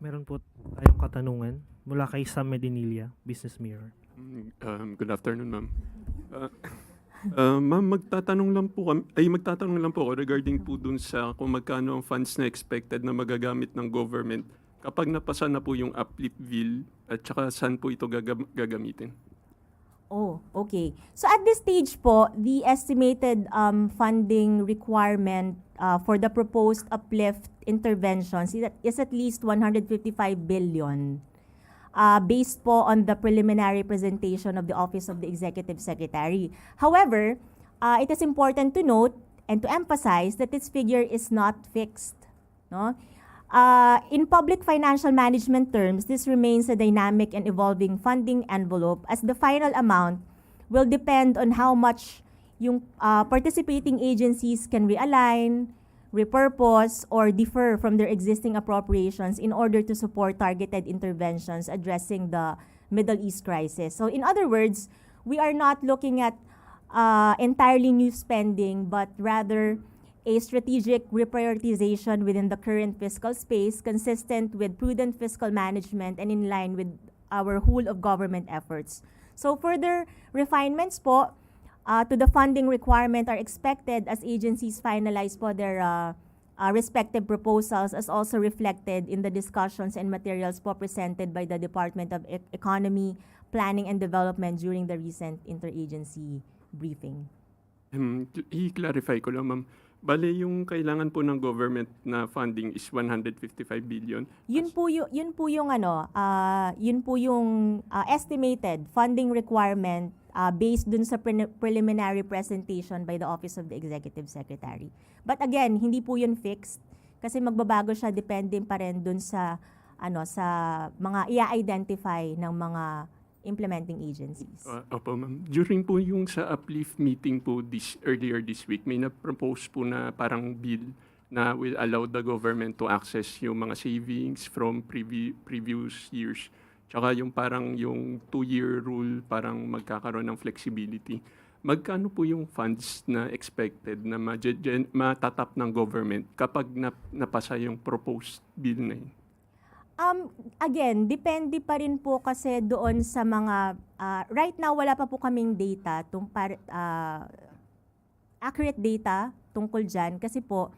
Meron po tayong katanungan mula kay Sam Medinilla, Business Mirror. Good afternoon, ma'am. Uh, Ma'am, magtatanong lang po ako regarding po dun sa kung magkano ang funds na expected na magagamit ng government kapag napasa na po yung uplift bill at saka saan po ito gagamitin. Oh, okay. So at this stage po, the estimated funding requirement for the proposed uplift interventions is at least 155 billion. Based po on the preliminary presentation of the Office of the Executive Secretary. However, it is important to note and to emphasize that this figure is not fixed. No? In public financial management terms, this remains a dynamic and evolving funding envelope as the final amount will depend on how much yung participating agencies can realign, repurpose, or defer from their existing appropriations in order to support targeted interventions addressing the Middle East crisis. So in other words, we are not looking at entirely new spending, but rather a strategic reprioritization within the current fiscal space consistent with prudent fiscal management and in line with our whole of government efforts. So further refinements po to the funding requirement are expected as agencies finalize po their respective proposals, as also reflected in the discussions and materials po presented by the Department of Economy, Planning and Development during the recent interagency briefing. I-clarify ko lang, ma'am. Bale, yung kailangan po ng government na funding is 155 billion. Yun po yung estimated funding requirement based dun sa preliminary presentation by the Office of the Executive Secretary. But again, hindi po yun fixed kasi magbabago siya depende pa rin dun sa sa mga i-identify ng mga implementing agencies. Opo, ma'am. During po yung sa uplift meeting po earlier this week, may na-propose po na parang bill na will allow the government to access yung mga savings from previous years. Tsaka yung parang yung 2-year rule, parang magkakaroon ng flexibility. Magkano po yung funds na expected na matatap ng government kapag napasa yung proposed bill na yun? Again, depende pa rin po kasi doon sa mga, right now wala pa po kaming data, accurate data tungkol dyan kasi po,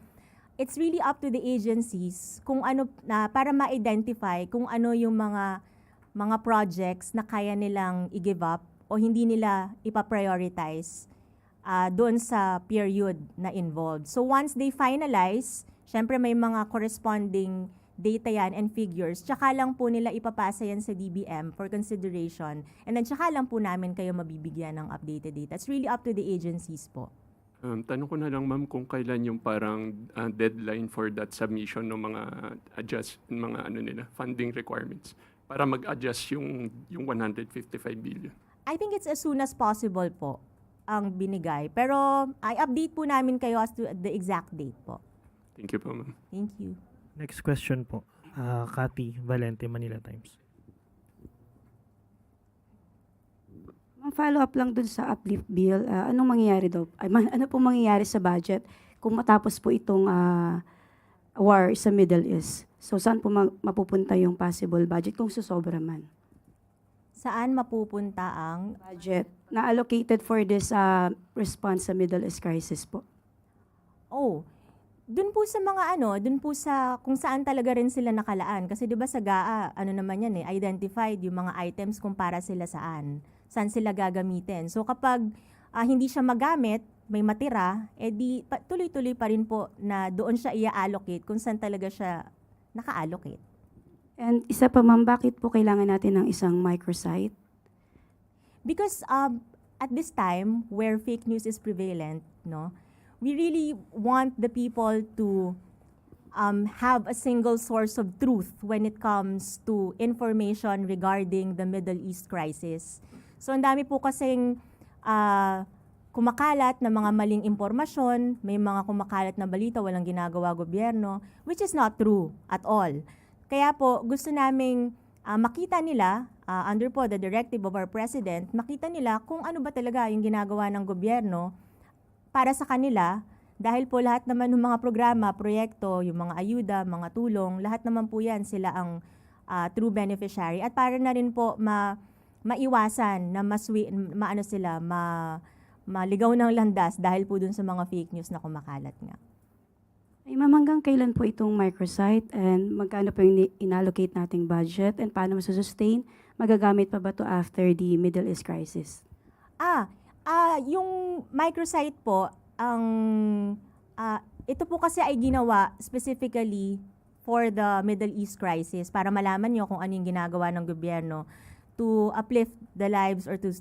it's really up to the agencies kung ano, para ma-identify kung ano yung mga projects na kaya nilang i-give up o hindi nila ipa-prioritize doon sa period na involved. So once they finalize, syempre may mga corresponding data yan and figures, tsaka lang po nila ipapasa yan sa DBM for consideration. And then tsaka lang po namin kayo mabibigyan ng updated data. It's really up to the agencies po. Tanong ko na lang, ma'am, kung kailan yung parang deadline for that submission ng mga funding requirements para mag-adjust yung 155 billion. I think it's as soon as possible po ang binigay. Pero i-update po namin kayo as to the exact date po. Thank you po, ma'am. Thank you. Next question po, Cathy Valente, Manila Times. Follow up lang dun sa uplift bill, anong mangyayari daw? Ano po mangyayari sa budget kung matapos po itong war sa Middle East? So saan po mapupunta yung possible budget kung susobra man? Saan mapupunta ang Budget na allocated for this response sa Middle East crisis po. Dun po sa mga dun po sa kung saan talaga rin sila nakalaan. Kasi 'di ba sa GAA, naman yan identified yung mga items kung para sila saan sila gagamitin. So kapag hindi siya magamit, may matira, tuloy-tuloy pa rin po na doon siya i-allocate kung saan talaga siya naka-allocate. And isa pa ma'am, bakit po kailangan natin ng isang microsite? Because at this time where fake news is prevalent, we really want the people to have a single source of truth when it comes to information regarding the Middle East crisis. So ang dami po kasing kumakalat na mga maling impormasyon, may mga kumakalat na balita, walang ginagawa gobyerno, which is not true at all. Kaya po gusto naming makita nila, under po the directive of our President, makita nila kung ano ba talaga yung ginagawa ng gobyerno para sa kanila Dahil po lahat naman ng mga programa, proyekto, yung mga ayuda, mga tulong, lahat naman po yan sila ang true beneficiary. At para na rin po maiwasan na maligaw ng landas dahil po dun sa mga fake news na kumakalat nga. Ay, ma'am, hanggang kailan po itong microsite and magkano po yung inallocate nating budget and paano masusustain? Magagamit pa ba to after the Middle East crisis? Yung microsite po, ito po kasi ay ginawa specifically for the Middle East crisis para malaman nyo kung ano yung ginagawa ng gobyerno to uplift the lives or to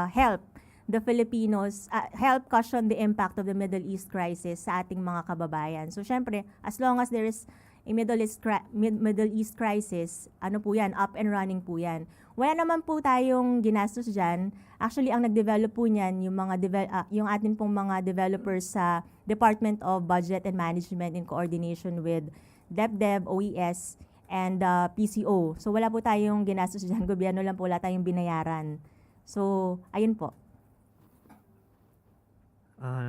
help the Filipinos, help cushion the impact of the Middle East crisis sa ating mga kababayan. So syempre, as long as there is a Middle East crisis, ano po yan, up and running po yan. Wala naman po tayong ginastos dyan. Actually, ang nag-develop po niyan, yung atin pong mga developers sa Department of Budget and Management in coordination with DepDev, OES, and PCO. So wala po tayong ginastos dyan. Gobyerno lang po, wala tayong binayaran. So, ayun po.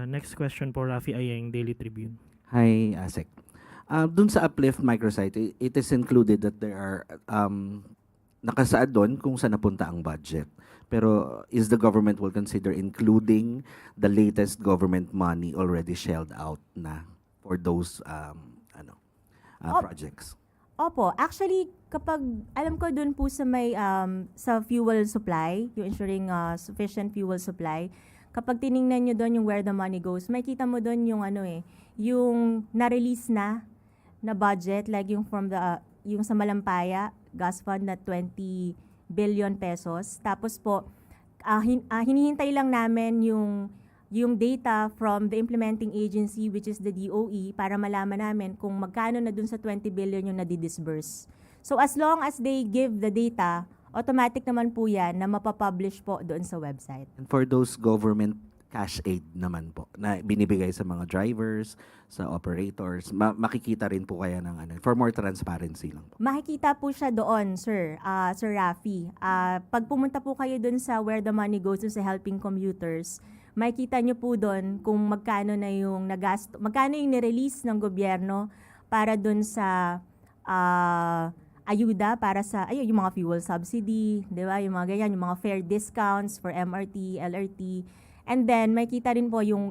Next question po, Rafi Ayeng, Daily Tribune. Hi, Asek. Dun sa Uplift microsite, it is included that there are nakasaad doon kung saan napunta ang budget. Pero is the government will consider including the latest government money already shelled out na for those projects? Opo, actually kapag alam ko doon po sa may sa fuel supply, yung ensuring sufficient fuel supply, kapag tiningnan nyo doon yung where the money goes, makita mo doon yung yung na-release na budget, like yung yung sa Malampaya gas fund na 20 billion pesos. Tapos po, hinihintay lang namin yung data from the implementing agency, which is the DOE, para malaman namin kung magkano na dun sa 20 billion yung nadi-disburse. So as long as they give the data, automatic naman po yan na mapapublish po doon sa website. And for those government cash aid naman po na binibigay sa mga drivers, sa operators, makikita rin po kaya ng for more transparency lang po. Makikita po siya doon, sir, Sir Rafi. Pag pumunta po kayo doon sa where the money goes, dun sa helping commuters, makikita nyo po doon kung magkano na yung magkano yung nirelease ng gobyerno para doon sa ayuda para sa yung mga fuel subsidy, 'di ba? Yung mga ganyan, yung mga fare discounts for MRT, LRT. And then makikita rin po yung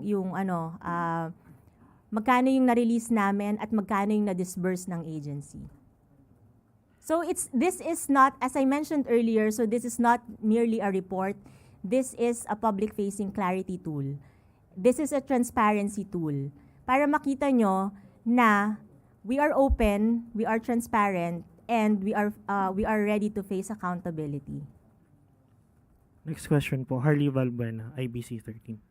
magkano yung na-release namin at magkano yung na-disburse ng agency. So this is not, as I mentioned earlier, so this is not merely a report. This is a public-facing clarity tool. This is a transparency tool. Para makita nyo na we are open, we are transparent, and we are ready to face accountability. Next question po, Harley Valbuena, IBC 13.